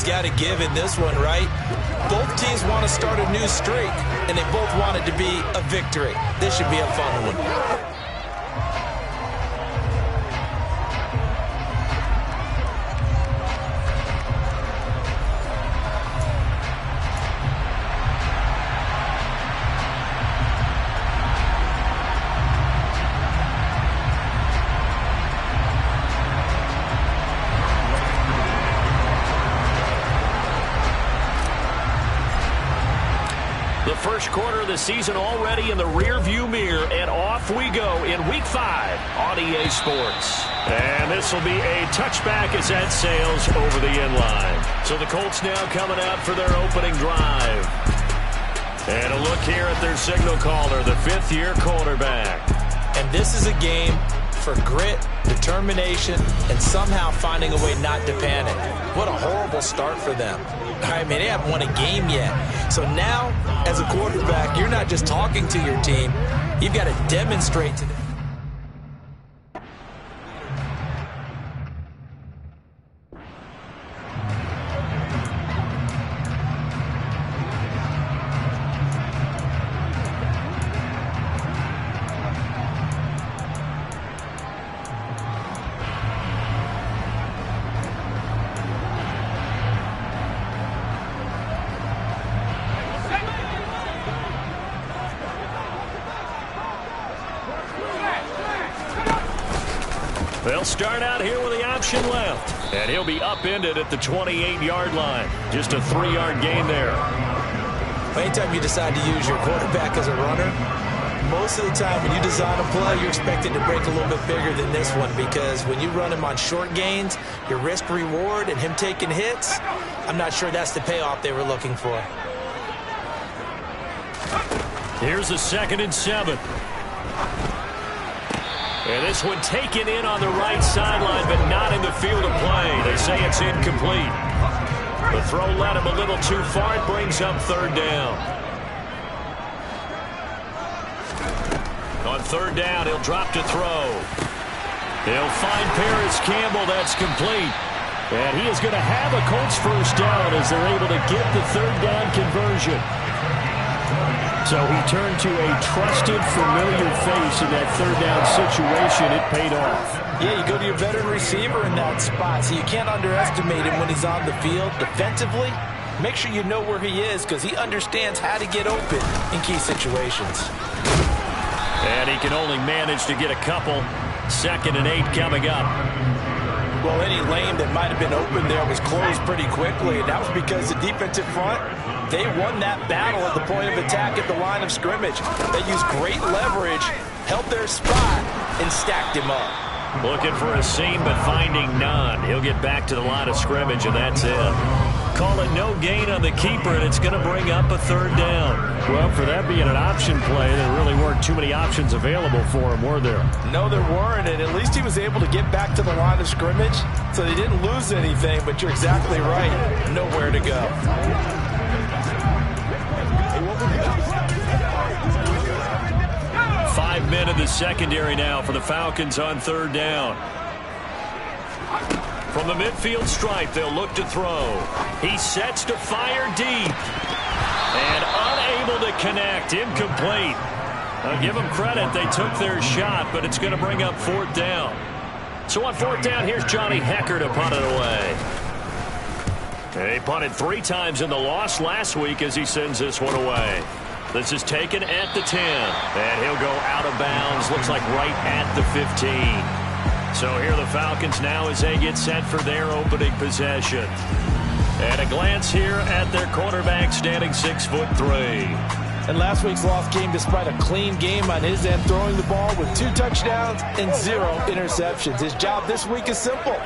got to give in this one, right? Both teams want to start a new streak, and they both want it to be a victory. This should be a fun one. First quarter of the season already in the rearview mirror, and off we go in Week 5 on EA Sports. And this will be a touchback as that sails over the end line. So the Colts now coming out for their opening drive. And a look here at their signal caller, the fifth-year quarterback. And this is a game for grit, determination, and somehow finding a way not to panic. What a horrible start for them. I mean, they haven't won a game yet. So now, as a quarterback, you're not just talking to your team. You've got to demonstrate to them. They'll start out here with the option left. And he'll be upended at the 28-yard line. Just a 3-yard gain there. Anytime you decide to use your quarterback as a runner, most of the time when you design a play, you're expected to break a little bit bigger than this one, because when you run him on short gains, your risk-reward and him taking hits, I'm not sure that's the payoff they were looking for. Here's a 2nd and 7. And this one taken in on the right sideline, but not in the field of play. They say it's incomplete. The throw led him a little too far. It brings up 3rd down. On 3rd down, he'll drop to throw. He'll find Paris Campbell. That's complete. And he is going to have a Colts first down as they're able to get the 3rd down conversion. So he turned to a trusted, familiar face in that 3rd down situation. It paid off. Yeah, you go to your veteran receiver in that spot, so you can't underestimate him when he's on the field. Defensively, make sure you know where he is, because he understands how to get open in key situations. And he can only manage to get a couple. 2nd and 8 coming up. Well, any lane that might have been open there was closed pretty quickly, and that was because the defensive front, they won that battle at the point of attack at the line of scrimmage. They used great leverage, held their spot, and stacked him up. Looking for a seam, but finding none. He'll get back to the line of scrimmage, and that's it. Call it no gain on the keeper, and it's going to bring up a 3rd down. Well, for that being an option play, there really weren't too many options available for him, were there? No, there weren't, and at least he was able to get back to the line of scrimmage, so they didn't lose anything, but you're exactly right. Nowhere to go. 5 men in the secondary now for the Falcons on 3rd down. From the midfield stripe, they'll look to throw. He sets to fire deep. And unable to connect. Incomplete. I'll give them credit. They took their shot, but it's going to bring up 4th down. So on 4th down, here's Johnny Hecker to punt it away. He punted 3 times in the loss last week as he sends this one away. This is taken at the 10. And he'll go out of bounds. Looks like right at the 15. So here are the Falcons now as they get set for their opening possession. And a glance here at their quarterback, standing 6'3". And last week's loss came despite a clean game on his end, throwing the ball with 2 touchdowns and 0 interceptions. His job this week is simple.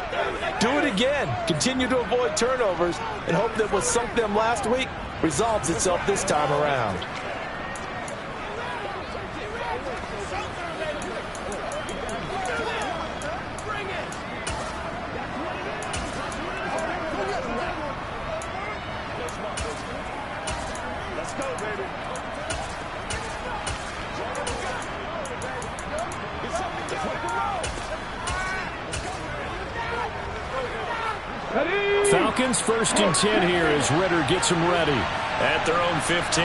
Do it again. Continue to avoid turnovers and hope that what sunk them last week resolves itself this time around. Falcons 1st and 10 here as Ritter gets them ready. At their own 15.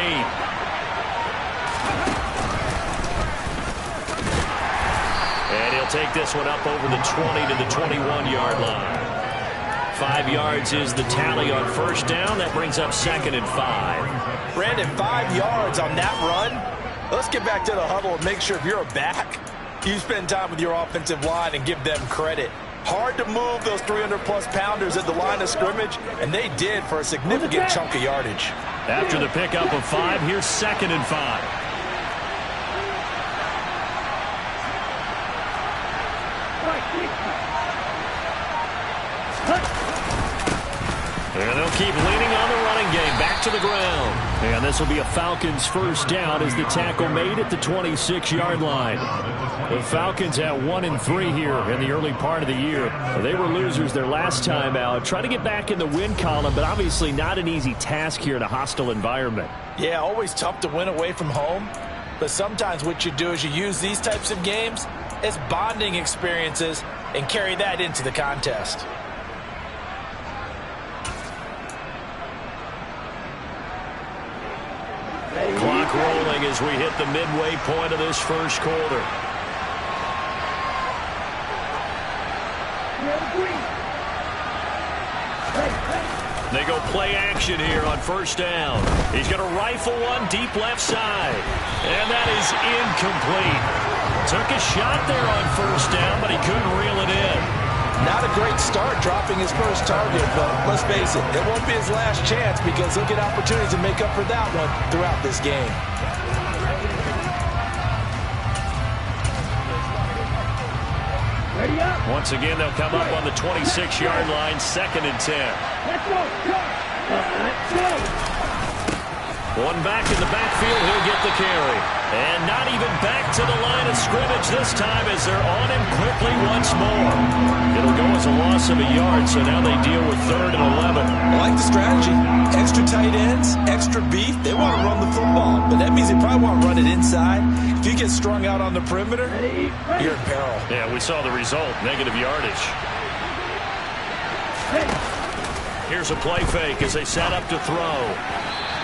And he'll take this one up over the 20 to the 21-yard line. 5 yards is the tally on first down. That brings up 2nd and 5. Brandon, 5 yards on that run. Let's get back to the huddle and make sure if you're a back, you spend time with your offensive line and give them credit. Hard to move those 300-plus pounders at the line of scrimmage, and they did for a significant chunk of yardage. After the pickup of 5, here's 2nd and 5. And they'll keep leaning on the running game. Back to the ground. And this will be a Falcons 1st down as the tackle made at the 26-yard line. The Falcons at 1-3 here in the early part of the year. They were losers their last time out. Try to get back in the win column, but obviously not an easy task here in a hostile environment. Yeah, always tough to win away from home. But sometimes what you do is you use these types of games as bonding experiences and carry that into the contest. Clock rolling as we hit the midway point of this first quarter. They go play action here on first down. He's going to rifle one deep left side. And that is incomplete. Took a shot there on first down, but he couldn't reel it in. Not a great start dropping his first target, but let's face it, it won't be his last chance because he'll get opportunities to make up for that one throughout this game. Once again, they'll come up on the 26-yard line, 2nd and 10. One back in the backfield, he'll get the carry. And not even back to the line of scrimmage this time as they're on him quickly once more. It'll go as a loss of a yard, so now they deal with 3rd and 11. I like the strategy. Extra tight ends, extra beef. They want to run the football, but that means they probably want to run it inside. If you get strung out on the perimeter, you're in peril. Yeah, we saw the result, negative yardage. Here's a play fake as they set up to throw.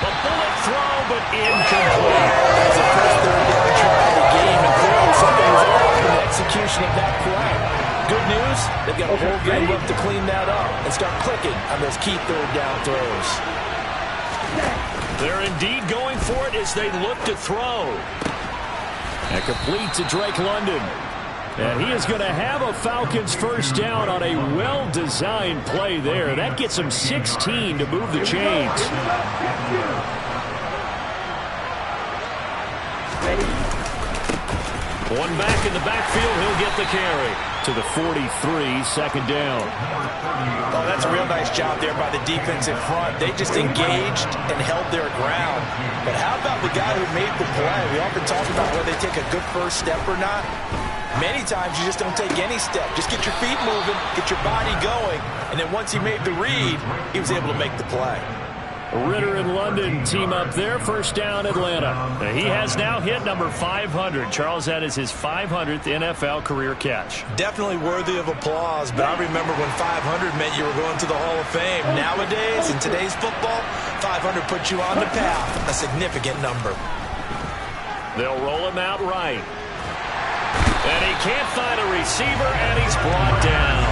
A bullet throw, but incomplete. As a first third down try of the game, and clearly something was off in the execution of that play. Good news, they've got a whole game left to clean that up and start clicking on those key third down throws. They're indeed going for it as they look to throw. And complete to Drake London. And he is going to have a Falcons 1st down on a well-designed play there. That gets him 16 to move the chains. One back in the backfield, he'll get the carry. To the 43, 2nd down. Oh, that's a real nice job there by the defensive front. They just engaged and held their ground. But how about the guy who made the play? We often talk about whether they take a good first step or not. Many times you just don't take any step. Just get your feet moving, get your body going, and then once he made the read, he was able to make the play. Ritter and London team up there. 1st down, Atlanta. He has now hit number 500. Charles, that is his 500th NFL career catch. Definitely worthy of applause, but I remember when 500 meant you were going to the Hall of Fame. Nowadays, in today's football, 500 puts you on the path, a significant number. They'll roll him out right. And he can't find a receiver, and he's brought down.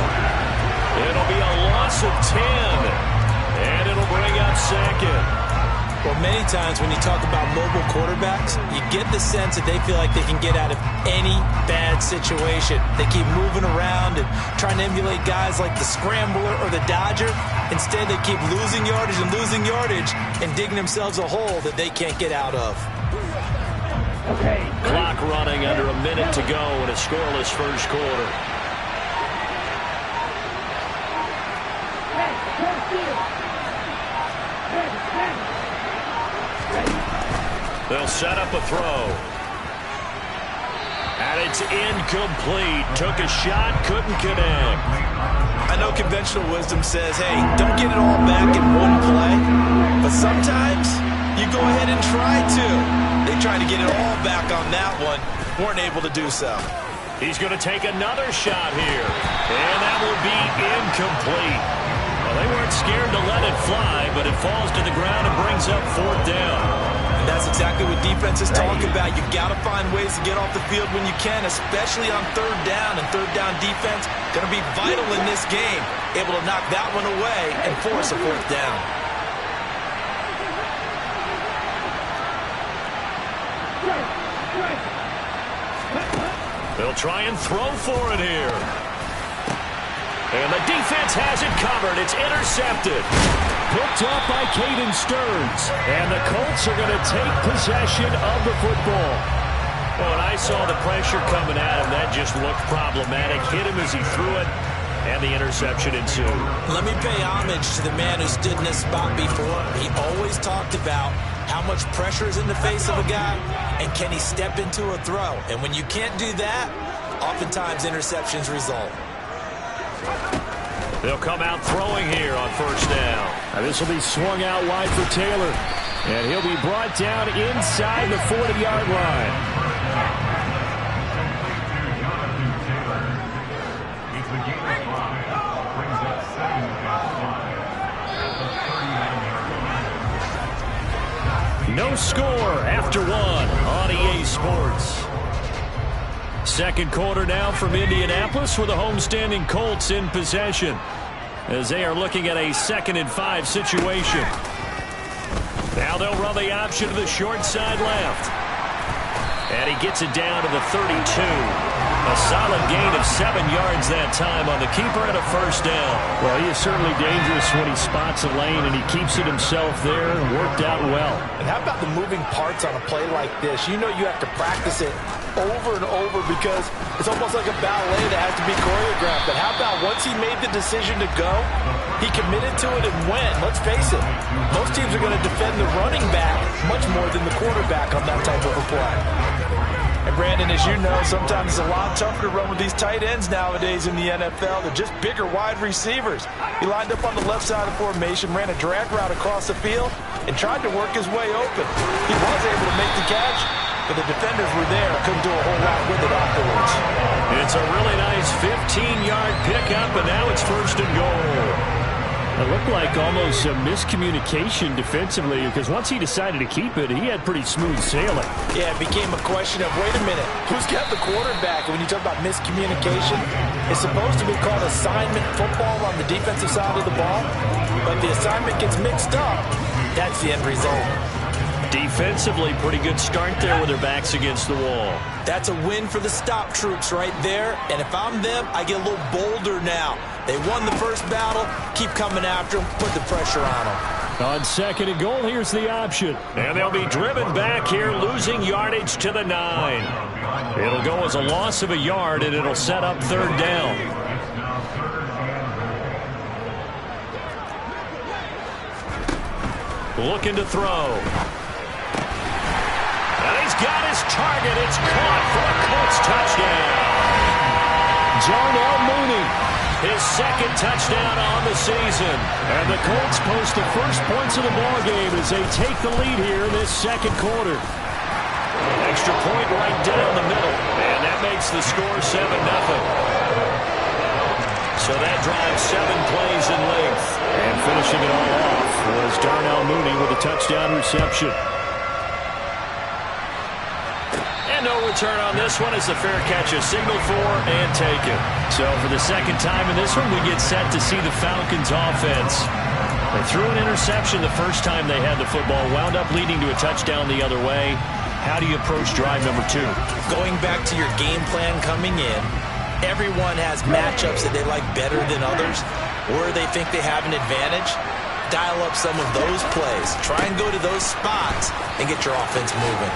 It'll be a loss of 10. And it'll bring up 2nd. Well, many times when you talk about mobile quarterbacks, you get the sense that they feel like they can get out of any bad situation. They keep moving around and trying to emulate guys like the Scrambler or the Dodger. Instead, they keep losing yardage and digging themselves a hole that they can't get out of. Clock running under a minute to go in a scoreless first quarter. They'll set up a throw. And it's incomplete. Took a shot, couldn't connect. I know conventional wisdom says, hey, don't get it all back in one play. But sometimes you go ahead and try to. They tried to get it all back on that one. Weren't able to do so. He's going to take another shot here. And that will be incomplete. Well, they weren't scared to let it fly, but it falls to the ground and brings up 4th down. And that's exactly what defenses talk about. You've got to find ways to get off the field when you can, especially on 3rd down. And 3rd down defense going to be vital in this game. Able to knock that one away and force a 4th down. They'll try and throw for it here. And the defense has it covered. It's intercepted. Picked up by Caden Stearns. And the Colts are going to take possession of the football. Well, when I saw the pressure coming at him, that just looked problematic. Hit him as he threw it, and the interception ensued. Let me pay homage to the man who stood in this spot before. He always talked about how much pressure is in the face of a guy, and can he step into a throw? And when you can't do that, oftentimes interceptions result. They'll come out throwing here on 1st down. Now this will be swung out wide for Taylor. And he'll be brought down inside the 40-yard line. No score after 1 on EA Sports. 2nd quarter now from Indianapolis with the homestanding Colts in possession as they are looking at a 2nd and 5 situation. Now they'll run the option to the short side left. And he gets it down to the 32. A solid gain of 7 yards that time on the keeper and a 1st down. Well, he is certainly dangerous when he spots a lane, and he keeps it himself there and worked out well. And how about the moving parts on a play like this? You know you have to practice it over and over because it's almost like a ballet that has to be choreographed. But how about once he made the decision to go, he committed to it and went. Let's face it, most teams are going to defend the running back much more than the quarterback on that type of a play. And Brandon, as you know, sometimes it's a lot tougher to run with these tight ends nowadays in the NFL. They're just bigger wide receivers. He lined up on the left side of the formation, ran a drag route across the field, and tried to work his way open. He was able to make the catch, but the defenders were there. Couldn't do a whole lot with it afterwards. It's a really nice 15-yard pickup, and now it's 1st and goal. It looked like almost a miscommunication defensively because once he decided to keep it, he had pretty smooth sailing. Yeah, it became a question of, wait a minute, who's got the quarterback? And when you talk about miscommunication, it's supposed to be called assignment football on the defensive side of the ball. But the assignment gets mixed up. That's the end result. Defensively, pretty good start there with their backs against the wall. That's a win for the stop troops right there. And if I'm them, I get a little bolder now. They won the first battle. Keep coming after them. Put the pressure on them. On 2nd and goal, here's the option. And they'll be driven back here, losing yardage to the 9. It'll go as a loss of a yard, and it'll set up 3rd down. Looking to throw. And he's got his target. It's caught for a Colts touchdown. Darnell Mooney. His 2nd touchdown on the season. And the Colts post the first points of the ballgame as they take the lead here in this 2nd quarter. Extra point right down the middle. And that makes the score 7-0. So that drives 7 plays in length. And finishing it all off was Darnell Mooney with a touchdown reception. And no return on this one as the fair catch is signaled for and taken. So for the 2nd time in this one, we get set to see the Falcons offense. They threw an interception the first time they had the football, wound up leading to a touchdown the other way. How do you approach drive number 2? Going back to your game plan coming in, everyone has matchups that they like better than others, or they think they have an advantage. Dial up some of those plays. Try and go to those spots and get your offense moving.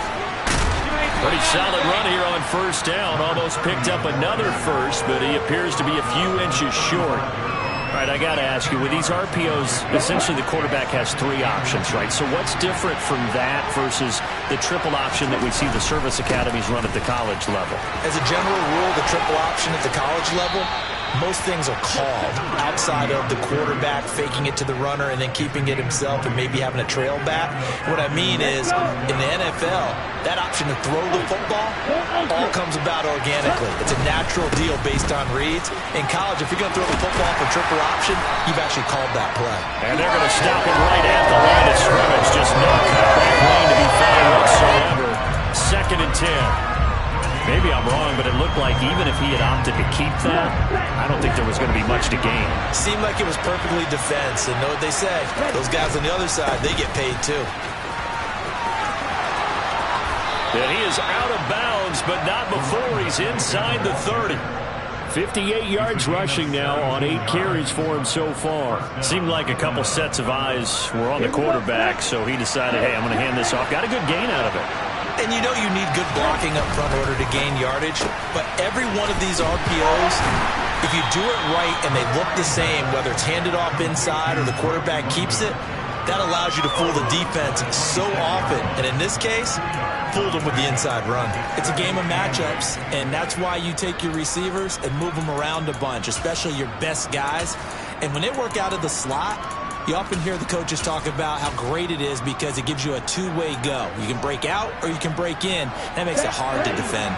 Pretty solid run here on 1st down. Almost picked up another first, but he appears to be a few inches short. All right, I got to ask you, with these RPOs, essentially the quarterback has 3 options, right? So what's different from that versus the triple option that we see the service academies run at the college level? As a general rule, the triple option at the college level, most things are called outside of the quarterback faking it to the runner and then keeping it himself and maybe having a trail back. What I mean is, in the NFL, that option to throw the football all comes about organically. It's a natural deal based on reads. In college, if you're going to throw the football for triple option, you've actually called that play. And they're going to stop him right at the line of scrimmage. Just no cutback lane to be found whatsoever. 2nd and 10. Maybe I'm wrong, but it looked like even if he had opted to keep that, I don't think there was going to be much to gain. Seemed like it was perfectly defense, and know what they say. Those guys on the other side, they get paid too. And he is out of bounds, but not before he's inside the 30. 58 yards rushing now on 8 carries for him so far. Seemed like a couple sets of eyes were on the quarterback, so he decided, hey, I'm going to hand this off. Got a good gain out of it. And you know you need good blocking up front in order to gain yardage, but every one of these RPOs, if you do it right and they look the same, whether it's handed off inside or the quarterback keeps it, that allows you to fool the defense so often. And in this case, fooled them with the inside run. It's a game of matchups, and that's why you take your receivers and move them around a bunch, especially your best guys. And when they work out of the slot, you often hear the coaches talk about how great it is because it gives you a two-way go. You can break out or you can break in. That makes it hard to defend.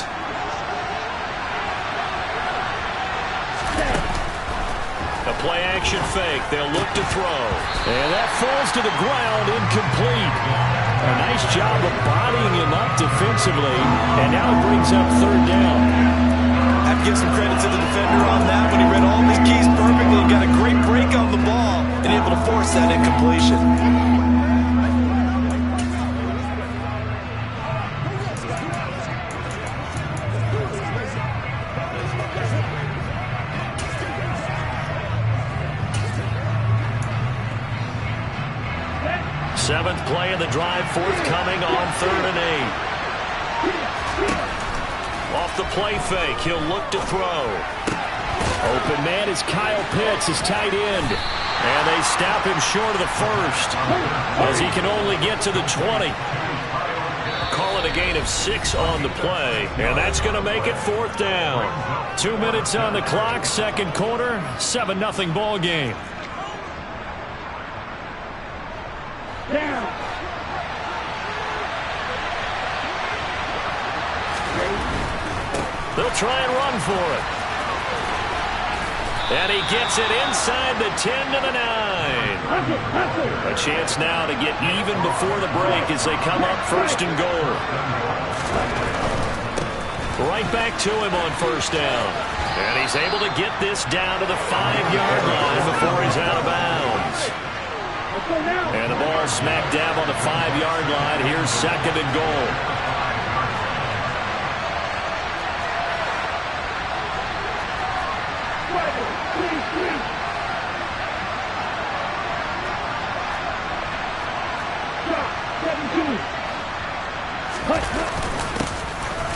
A play-action fake. They'll look to throw. And that falls to the ground, incomplete. A nice job of bodying him up defensively, and now it brings up 3rd down. I have to give some credit to the defender on that when he read all of his keys perfectly and got a great break on the ball and able to force that incompletion. Seventh play of the drive forthcoming on 3rd and 8. Off the play fake, he'll look to throw. Open man is Kyle Pitts, his tight end. And they stop him short of the 1st as he can only get to the 20. Call it a gain of 6 on the play, and that's going to make it 4th down. 2 minutes on the clock, 2nd quarter, 7-0 ball game. They'll try and run for it. And he gets it inside the 10 to the 9. A chance now to get even before the break as they come up 1st and goal. Right back to him on 1st down. And he's able to get this down to the 5-yard line before he's out of bounds. And the ball smack dab on the 5-yard line. Here's 2nd and goal.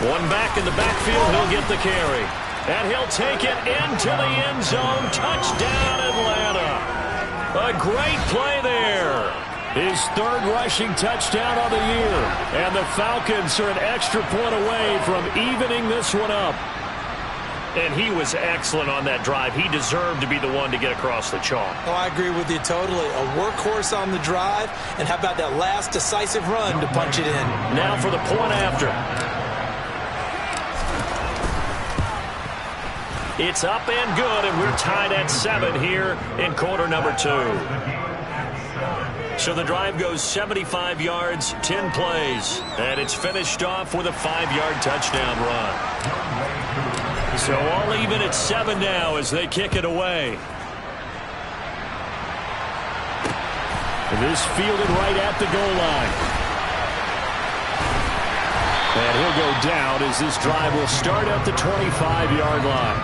One back in the backfield, he'll get the carry. And he'll take it into the end zone. Touchdown, Atlanta. A great play there. His 3rd rushing touchdown of the year. And the Falcons are an extra point away from evening this one up. And he was excellent on that drive. He deserved to be the one to get across the chalk. Oh, I agree with you totally. A workhorse on the drive. And how about that last decisive run to punch it in? Now for the point after. It's up and good, and we're tied at 7 here in quarter number 2. So the drive goes 75 yards, 10 plays, and it's finished off with a 5-yard touchdown run. So all even at 7 now as they kick it away. This fielded right at the goal line. And he'll go down as this drive will start at the 25-yard line.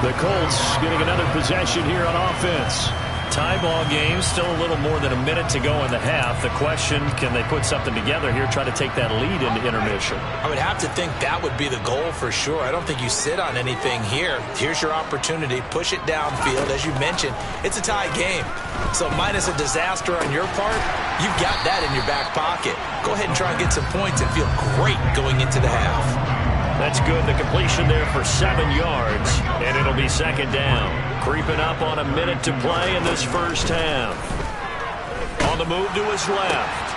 The Colts getting another possession here on offense. Tie ball game, still a little more than a minute to go in the half. The question, can they put something together here, try to take that lead into intermission? I would have to think that would be the goal for sure. I don't think you sit on anything here. Here's your opportunity. Push it downfield. As you mentioned, it's a tie game. So minus a disaster on your part, you've got that in your back pocket. Go ahead and try and get some points and feel great going into the half. That's good. The completion there for 7 yards, and it'll be second down. Creeping up on a minute to play in this first half. On the move to his left.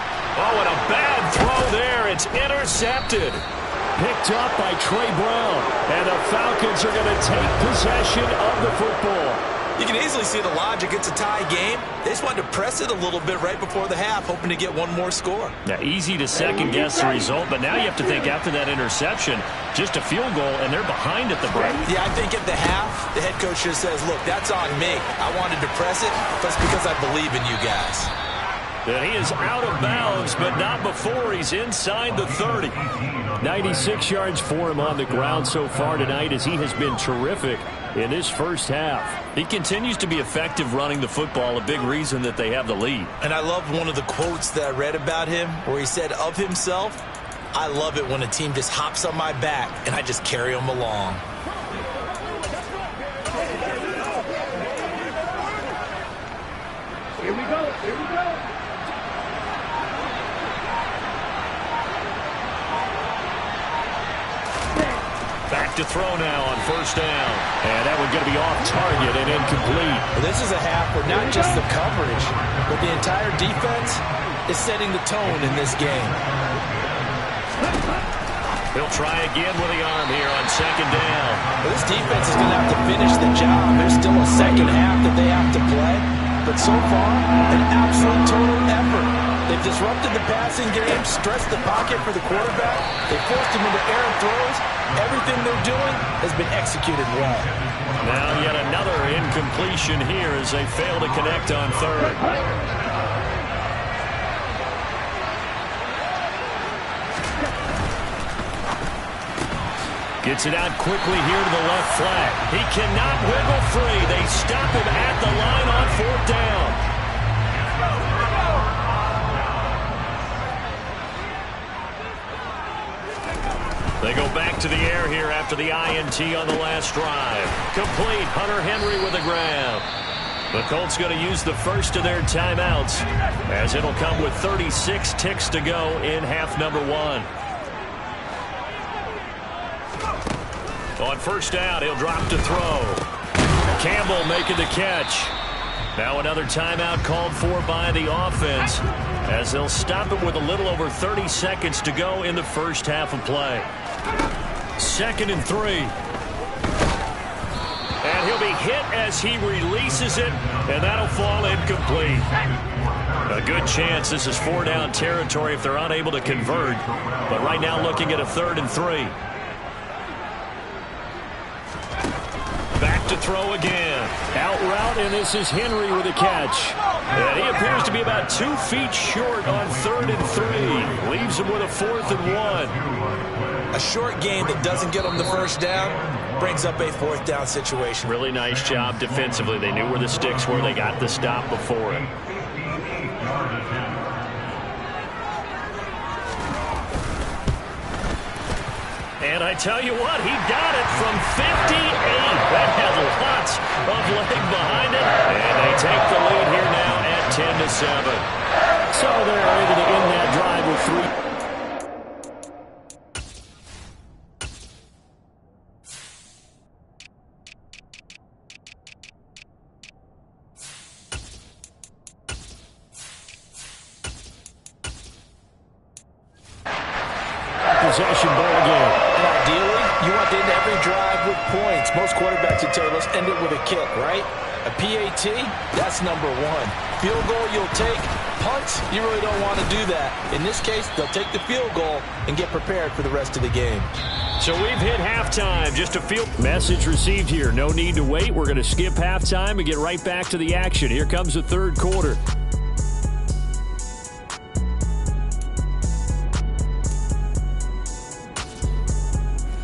Oh, and a bad throw there. It's intercepted. Picked up by Trey Brown. And the Falcons are going to take possession of the football. You can easily see the logic. It's a tie game. They just wanted to press it a little bit right before the half, hoping to get one more score. Now, easy to second-guess the result, but now you have to think after that interception, just a field goal, and they're behind at the break. Yeah, I think at the half, the head coach just says, look, that's on me. I wanted to press it, but it's because I believe in you guys. And he is out of bounds, but not before he's inside the 30. 96 yards for him on the ground so far tonight as he has been terrific in this first half. He continues to be effective running the football, a big reason that they have the lead. And I loved one of the quotes that I read about him where he said of himself, I love it when a team just hops on my back and I just carry them along. Here we go. Here we go. Back to throw now on first down. And that one's going to be off target and incomplete. Well, this is a half where not just the coverage, but the entire defense is setting the tone in this game. He'll try again with the arm here on second down. Well, this defense is going to have to finish the job. There's still a second half that they have to play. But so far, an absolute total effort. They've disrupted the passing game, stressed the pocket for the quarterback. They forced him into errant throws. Everything they're doing has been executed well. Now yet another incompletion here as they fail to connect on third. Gets it out quickly here to the left flat. He cannot wiggle free. They stop him at the line on fourth down. They go back to the air here after the INT on the last drive. Complete. Hunter Henry with a grab. The Colts going to use the first of their timeouts as it'll come with 36 ticks to go in half number one. On first down, he'll drop to throw. Campbell making the catch. Now another timeout called for by the offense as they'll stop it with a little over 30 seconds to go in the first half of play. 2nd and 3. And he'll be hit as he releases it, and that'll fall incomplete. A good chance this is 4-down territory if they're unable to convert. But right now looking at a 3rd and 3. Back to throw again. Out route, and this is Henry with a catch. And he appears to be about 2 feet short on 3rd and 3. Leaves him with a 4th and 1. A short game that doesn't get them the first down brings up a 4th down situation. Really nice job defensively. They knew where the sticks were. They got the stop before it. And I tell you what, he got it from 58. That had lots of leg behind it. And they take the lead here now at 10-7. So they're able to end that drive with 3. Possession ball again. And ideally, you want to end every drive with points. Most quarterbacks would tell you, let's end it with a kick, right? A PAT, that's number 1. Field goal, you'll take. Punts, you really don't want to do that. In this case, they'll take the field goal and get prepared for the rest of the game. So we've hit halftime. Just a field. Message received here. No need to wait. We're going to skip halftime and get right back to the action. Here comes the third quarter.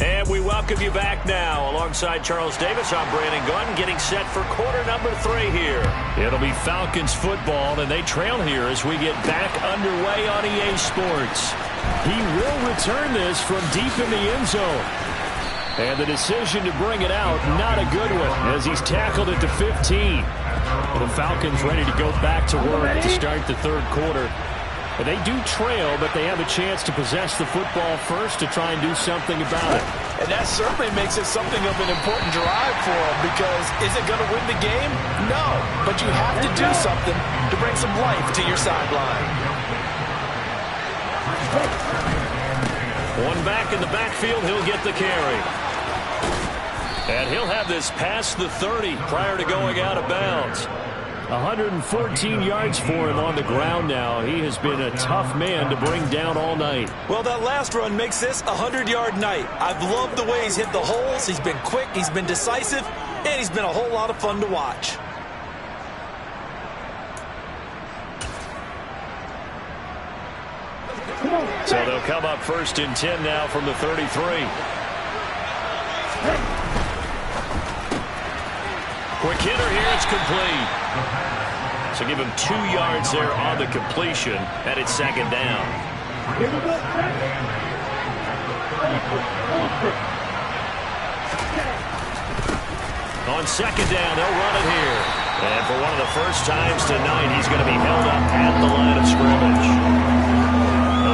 And we welcome you back now. Alongside Charles Davis, I'm Brandon Gunn, getting set for quarter number 3 here. It'll be Falcons football, and they trail here as we get back underway on EA Sports. He will return this from deep in the end zone. And the decision to bring it out, not a good one, as he's tackled at the 15. The Falcons ready to go back to work to start the third quarter. They do trail, but they have a chance to possess the football first to try and do something about it. And that certainly makes it something of an important drive for him, because is it going to win the game? No, but you have to do something to bring some life to your sideline. One back in the backfield, he'll get the carry. And he'll have this past the 30 prior to going out of bounds. 114 yards for him on the ground now. He has been a tough man to bring down all night. Well, that last run makes this a 100-yard night. I've loved the way he's hit the holes. He's been quick, he's been decisive, and he's been a whole lot of fun to watch. So they'll come up 1st and 10 now from the 33. Quick hitter here, it's complete. So give him 2 yards there on the completion, and it's 2nd down. On 2nd down, they'll run it here. And for one of the first times tonight, he's going to be held up at the line of scrimmage.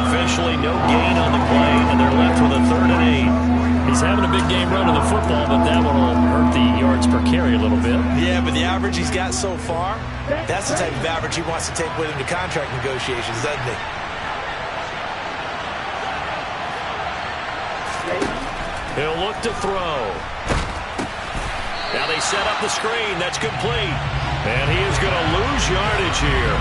Officially no gain on the play, and they're left with a 3rd and 8. He's having a big game running the football, but that one will hurt the yards per carry a little bit. Yeah, but the average he's got so far, that's the type of average he wants to take with him to contract negotiations, doesn't he? He'll look to throw. Now they set up the screen. That's complete. And he is going to lose yardage here.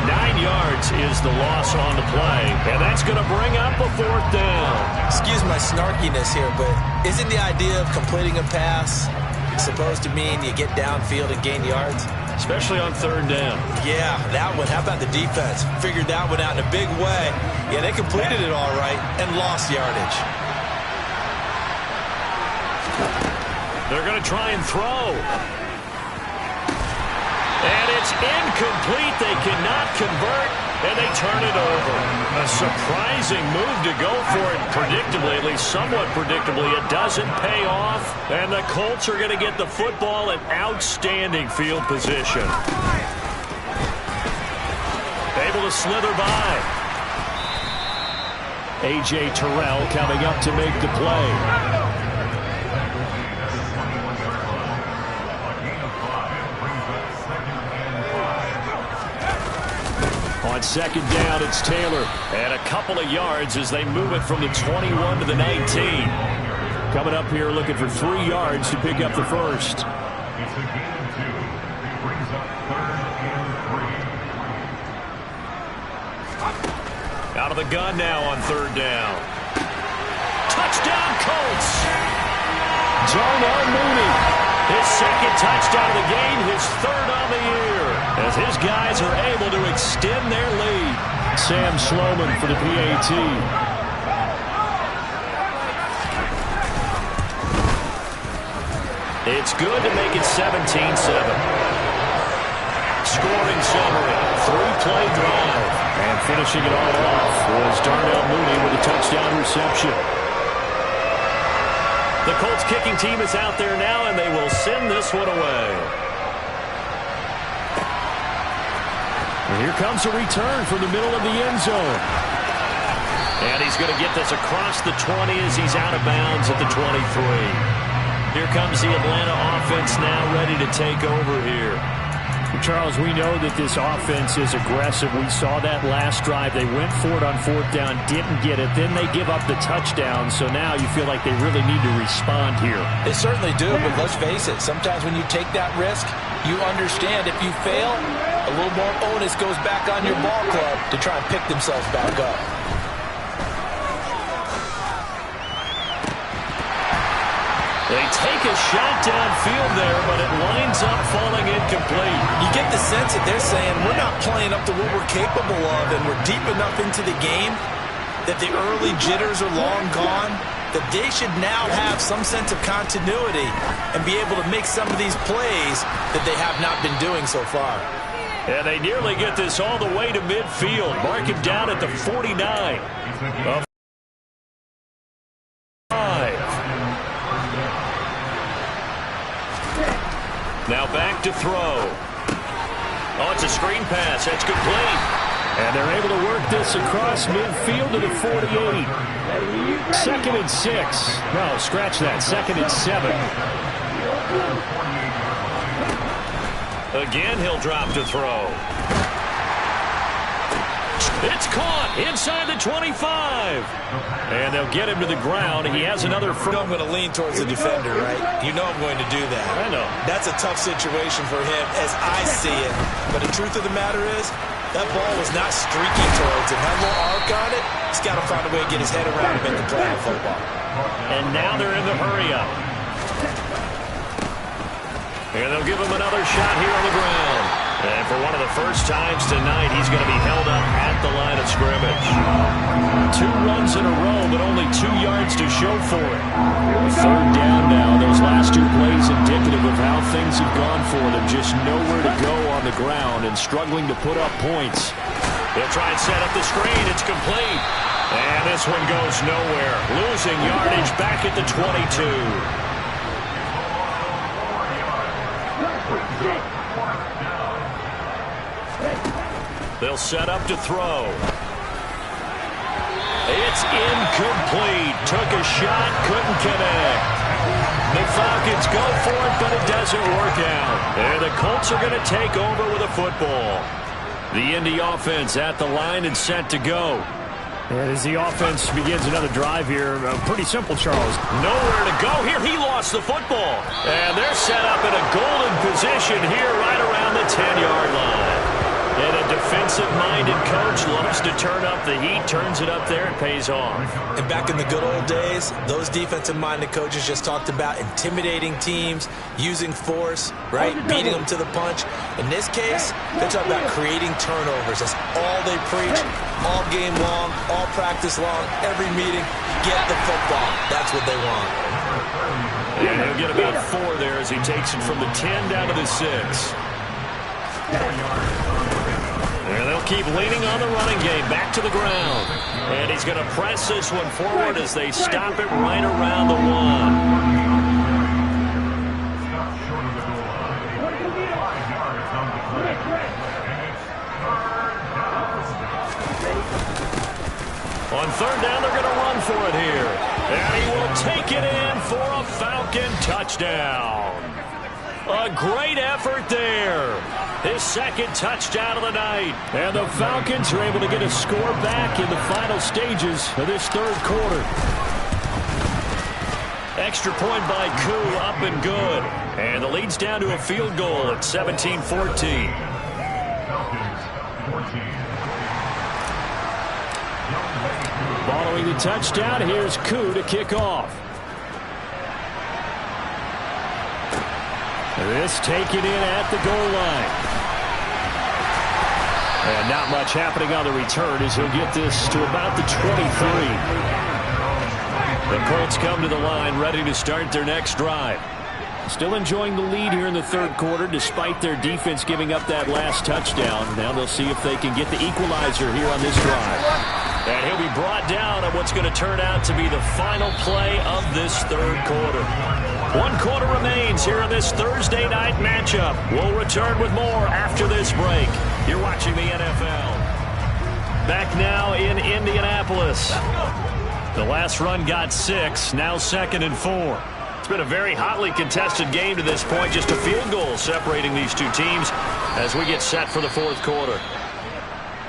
9 yards is the loss on the play, and that's going to bring up a 4th down. Excuse my snarkiness here, but isn't the idea of completing a pass supposed to mean you get downfield and gain yards? Especially on 3rd down. Yeah, that one. How about the defense? Figured that one out in a big way. Yeah, they completed it all right and lost yardage. They're going to try and throw. And it's incomplete. They cannot convert, and they turn it over. A surprising move to go for it predictably, at least somewhat predictably. It doesn't pay off, and the Colts are going to get the football in outstanding field position. Able to slither by. A.J. Terrell coming up to make the play. On 2nd down, it's Taylor. And a couple of yards as they move it from the 21 to the 19. Coming up here looking for 3 yards to pick up the 1st. Out of the gun now on 3rd down. Touchdown, Colts! Darnell Mooney. His 2nd touchdown of the game, his 3rd on the year, as his guys are able to extend their lead. Sam Sloman for the PAT. It's good to make it 17-7. Scoring summary, 3-play drive. And finishing it all off was Darnell Mooney with a touchdown reception. The Colts kicking team is out there now, and they will send this one away. And here comes a return from the middle of the end zone. And he's going to get this across the 20 as he's out of bounds at the 23. Here comes the Atlanta offense now ready to take over here. Charles, we know that this offense is aggressive. We saw that last drive. They went for it on 4th down, didn't get it. Then they give up the touchdown. So now you feel like they really need to respond here. They certainly do, but let's face it. Sometimes when you take that risk, you understand if you fail, a little more onus goes back on your ball club to try and pick themselves back up. They take a shot downfield there, but it winds up falling incomplete. You get the sense that they're saying we're not playing up to what we're capable of, and we're deep enough into the game that the early jitters are long gone, that they should now have some sense of continuity and be able to make some of these plays that they have not been doing so far. And they nearly get this all the way to midfield. Mark him down at the 49. Now back to throw. Oh, it's a screen pass. That's complete. And they're able to work this across midfield to the 48. 2nd and 6. No, scratch that. 2nd and 7. Again, he'll drop to throw. It's caught inside the 25. And they'll get him to the ground. He has another. You know I'm going to lean towards the defender, right? You know I'm going to do that. I know. That's a tough situation for him as I see it. But the truth of the matter is, that ball was not streaking towards him. Had a little arc on it. He's got to find a way to get his head around and make the play on football. And now they're in the hurry-up. And they'll give him another shot here on the ground. And for one of the first times tonight, he's going to be held up at the line of scrimmage. 2 runs in a row, but only 2 yards to show for it. 3rd down now. Those last 2 plays indicative of how things have gone for them. Just nowhere to go on the ground and struggling to put up points. They'll try and set up the screen. It's complete. And this one goes nowhere. Losing yardage back at the 22. They'll set up to throw. It's incomplete. Took a shot, couldn't connect. The Falcons go for it, but it doesn't work out. And the Colts are going to take over with a football. The Indy offense at the line and set to go. And as the offense begins another drive here, pretty simple, Charles. Nowhere to go here. He lost the football. And they're set up in a golden position here right around the 10-yard line. And a defensive-minded coach loves to turn up the heat, turns it up there, and pays off. And back in the good old days, those defensive-minded coaches just talked about intimidating teams, using force, right, beating them to the punch. In this case, they're talking about creating turnovers. That's all they preach, all game long, all practice long, every meeting. Get the football. That's what they want. And he'll get about 4 there as he takes it from the 10 down to the 6. And they'll keep leaning on the running game back to the ground. And he's going to press this one forward as they stop it right around the 1. On 3rd down, they're going to run for it here. And he will take it in for a Falcon touchdown. A great effort there. His 2nd touchdown of the night. And the Falcons are able to get a score back in the final stages of this 3rd quarter. Extra point by Koo, up and good. And the lead's down to a field goal at 17-14. Following the touchdown, here's Koo to kick off. This taken in at the goal line. And not much happening on the return as he'll get this to about the 23. The Colts come to the line ready to start their next drive. Still enjoying the lead here in the 3rd quarter despite their defense giving up that last touchdown. Now they'll see if they can get the equalizer here on this drive. And he'll be brought down on what's going to turn out to be the final play of this 3rd quarter. 1 quarter remains here in this Thursday night matchup. We'll return with more after this break. You're watching the NFL. Back now in Indianapolis. The last run got 6, now 2nd and 4. It's been a very hotly contested game to this point. Just a field goal separating these two teams as we get set for the 4th quarter.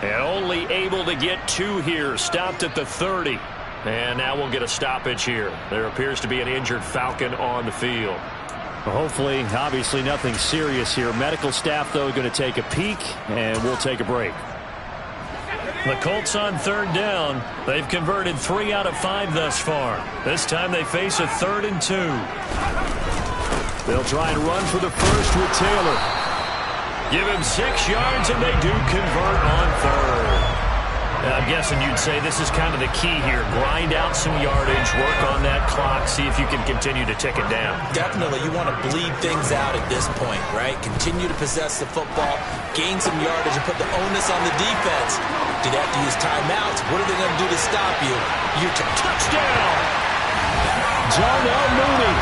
And only able to get 2 here. Stopped at the 30. And now we'll get a stoppage here. There appears to be an injured Falcon on the field. Well, hopefully, obviously nothing serious here. Medical staff, though, going to take a peek, and we'll take a break. The Colts on 3rd down. They've converted 3 out of 5 thus far. This time they face a 3rd and 2. They'll try and run for the first with Taylor. Give him 6 yards, and they do convert on 3rd. I'm guessing you'd say this is kind of the key here. Grind out some yardage, work on that clock, see if you can continue to tick it down. Definitely. You want to bleed things out at this point, right? Continue to possess the football, gain some yardage, and put the onus on the defense. Do they have to use timeouts? What are they going to do to stop you? Touchdown! Darnell Mooney.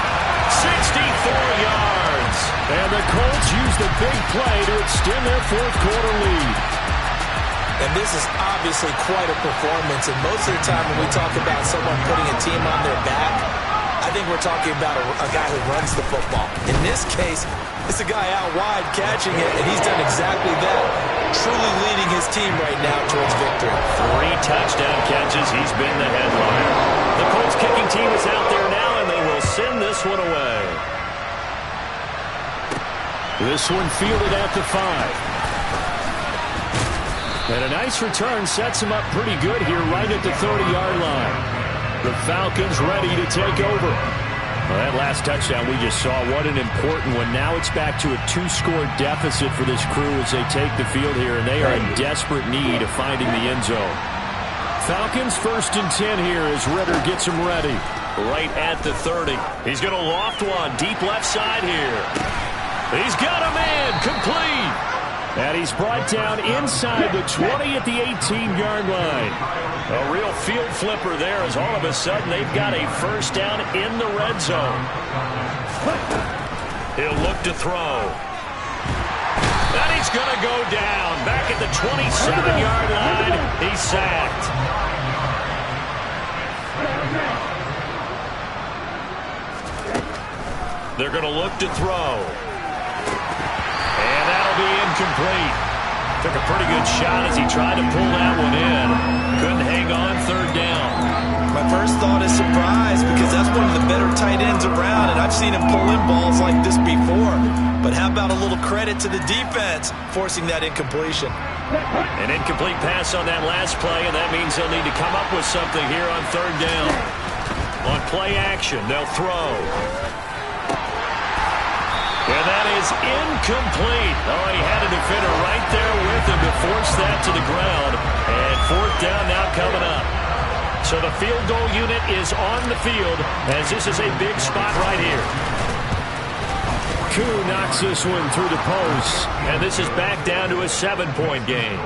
64 yards. And the Colts use the big play to extend their 4th quarter lead. And this is obviously quite a performance. And most of the time when we talk about someone putting a team on their back, I think we're talking about a guy who runs the football. In this case, it's a guy out wide catching it, and he's done exactly that, truly leading his team right now towards victory. 3 touchdown catches. He's been the headliner. The Colts kicking team is out there now, and they will send this one away. This one fielded at the 5. And a nice return sets him up pretty good here right at the 30-yard line. The Falcons ready to take over. Well, that last touchdown we just saw, what an important one. Now it's back to a 2-score deficit for this crew as they take the field here, and they are in desperate need of finding the end zone. Falcons 1st and 10 here as Ritter gets them ready. Right at the 30. He's going to loft one deep left side here. He's got a man complete. And he's brought down inside the 20 at the 18-yard line. A real field flipper there as all of a sudden they've got a first down in the red zone. He'll look to throw. And he's going to go down. Back at the 27-yard line. He's sacked. They're going to look to throw. And that'll be incomplete. Took a pretty good shot as he tried to pull that one in. Couldn't hang on 3rd down. My first thought is surprise because that's one of the better tight ends around, and I've seen him pull in balls like this before. But how about a little credit to the defense forcing that incompletion? An incomplete pass on that last play, and that means they'll need to come up with something here on 3rd down. On play action, they'll throw. And that is incomplete. Oh, he had a defender right there with him to force that to the ground. And 4th down now coming up. So the field goal unit is on the field as this is a big spot right here. Koo knocks this one through the post. And this is back down to a 7-point game.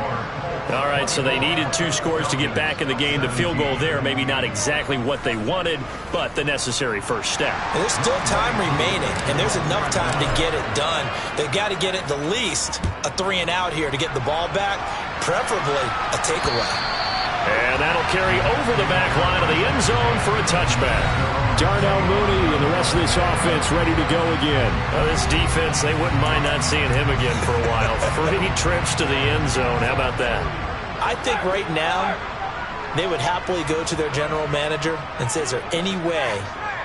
All right, so they needed 2 scores to get back in the game. The field goal there, maybe not exactly what they wanted, but the necessary first step. And there's still time remaining, and there's enough time to get it done. They've got to get at the least a 3-and-out here to get the ball back, preferably a takeaway. And that'll carry over the back line of the end zone for a touchback. Darnell Mooney and the rest of this offense ready to go again. This defense, they wouldn't mind not seeing him again for a while. 3 trips to the end zone. How about that? I think right now they would happily go to their general manager and say, is there any way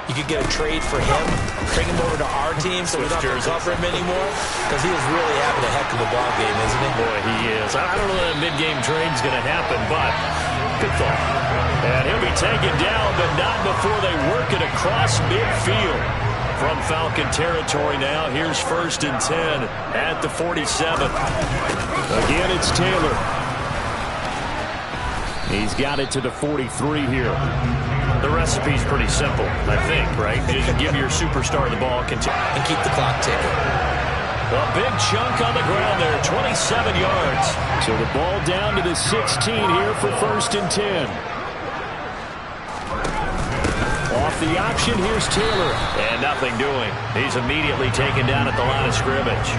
you could get a trade for him, bring him over to our team so we don't have to cover him anymore? Because he is really having a heck of a ball game, isn't he? Boy, he is. I don't know that mid-game trade's going to happen, but good thought. And he'll be taken down, but not before they work it across midfield. From Falcon territory now, here's 1st and 10 at the 47. Again, it's Taylor. He's got it to the 43 here. The recipe's pretty simple, I think, right? Just give your superstar the ball, and keep the clock ticking. A big chunk on the ground there, 27 yards. So the ball down to the 16 here for 1st and 10. Off the option, here's Taylor. And nothing doing. He's immediately taken down at the line of scrimmage.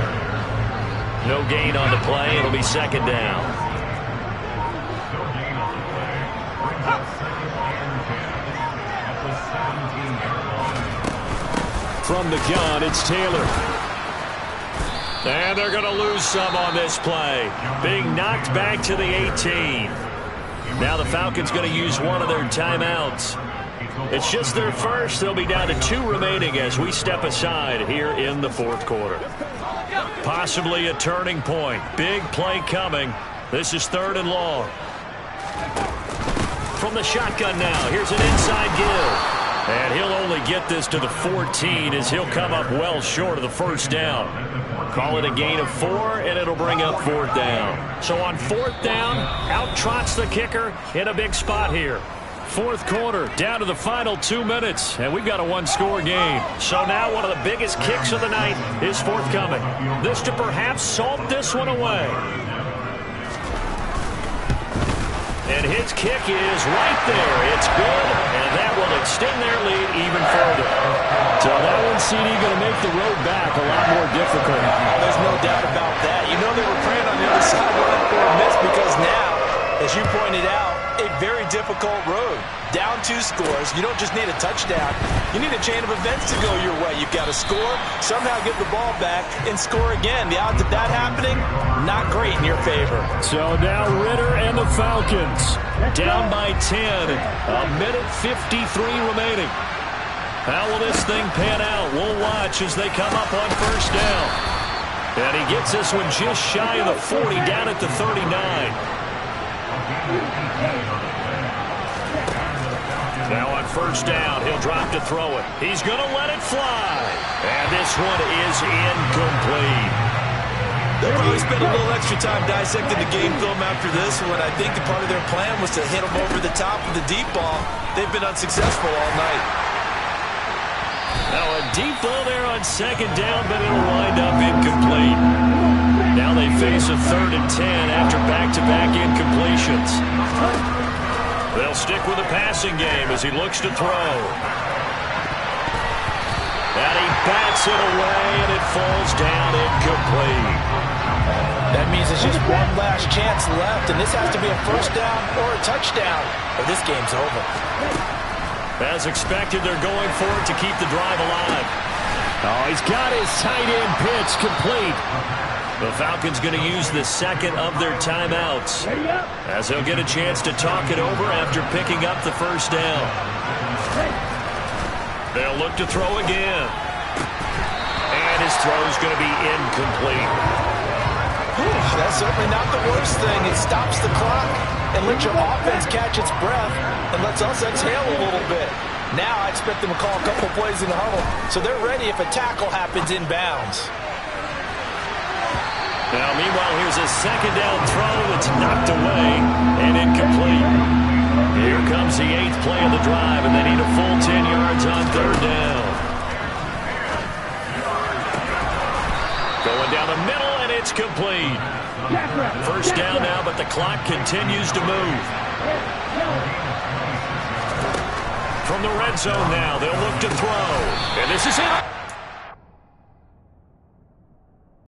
No gain on the play. It'll be 2nd down. From the gun, it's Taylor. And they're going to lose some on this play. Being knocked back to the 18. Now the Falcons going to use one of their timeouts. It's just their first. They'll be down to 2 remaining as we step aside here in the 4th quarter. Possibly a turning point. Big play coming. This is 3rd and long. From the shotgun now. Here's an inside give. And he'll only get this to the 14 as he'll come up well short of the first down. Call it a gain of 4, and it'll bring up 4th down. So on 4th down, out trots the kicker in a big spot here. 4th quarter, down to the final 2 minutes, and we've got a 1-score game. So now one of the biggest kicks of the night is forthcoming. This to perhaps salt this one away. And his kick is right there. It's good, and that will extend their lead even further. So that one, CD, going to make the road back a lot more difficult. There's no doubt about that. You know they were praying on the other sideline for a miss because now, as you pointed out, a very difficult road. Down 2 scores. You don't just need a touchdown. You need a chain of events to go your way. You've got to score, somehow get the ball back, and score again. The odds of that happening, not great in your favor. So now Ritter and the Falcons down by 10. A minute 53 remaining. How will this thing pan out? We'll watch as they come up on first down. And he gets this one just shy of the 40, down at the 39. Now on first down, he'll drop to throw it. He's going to let it fly. And this one is incomplete. They'll probably spend a little extra time dissecting the game film after this one. I think the part of their plan was to hit them over the top with the deep ball. They've been unsuccessful all night. Now a deep ball there on second down, but it'll wind up incomplete. Now they face a 3rd and 10 after back-to-back incompletions. They'll stick with the passing game as he looks to throw. And he bats it away, and it falls down incomplete. That means there's just one last chance left, and this has to be a first down or a touchdown, or this game's over. As expected, they're going for it to keep the drive alive. Oh, he's got his tight end pitch complete. The Falcons going to use the second of their timeouts as they'll get a chance to talk it over after picking up the first down. They'll look to throw again. And his throw's going to be incomplete. That's certainly not the worst thing. It stops the clock and lets your offense catch its breath and lets us exhale a little bit. Now I expect them to call a couple plays in the huddle so they're ready if a tackle happens inbounds. Now, meanwhile, here's a second down throw that's knocked away and incomplete. Here comes the 8th play of the drive, and they need a full 10 yards on 3rd down. Going down the middle, and it's complete. First down now, but the clock continues to move. From the red zone now, they'll look to throw. And this is it.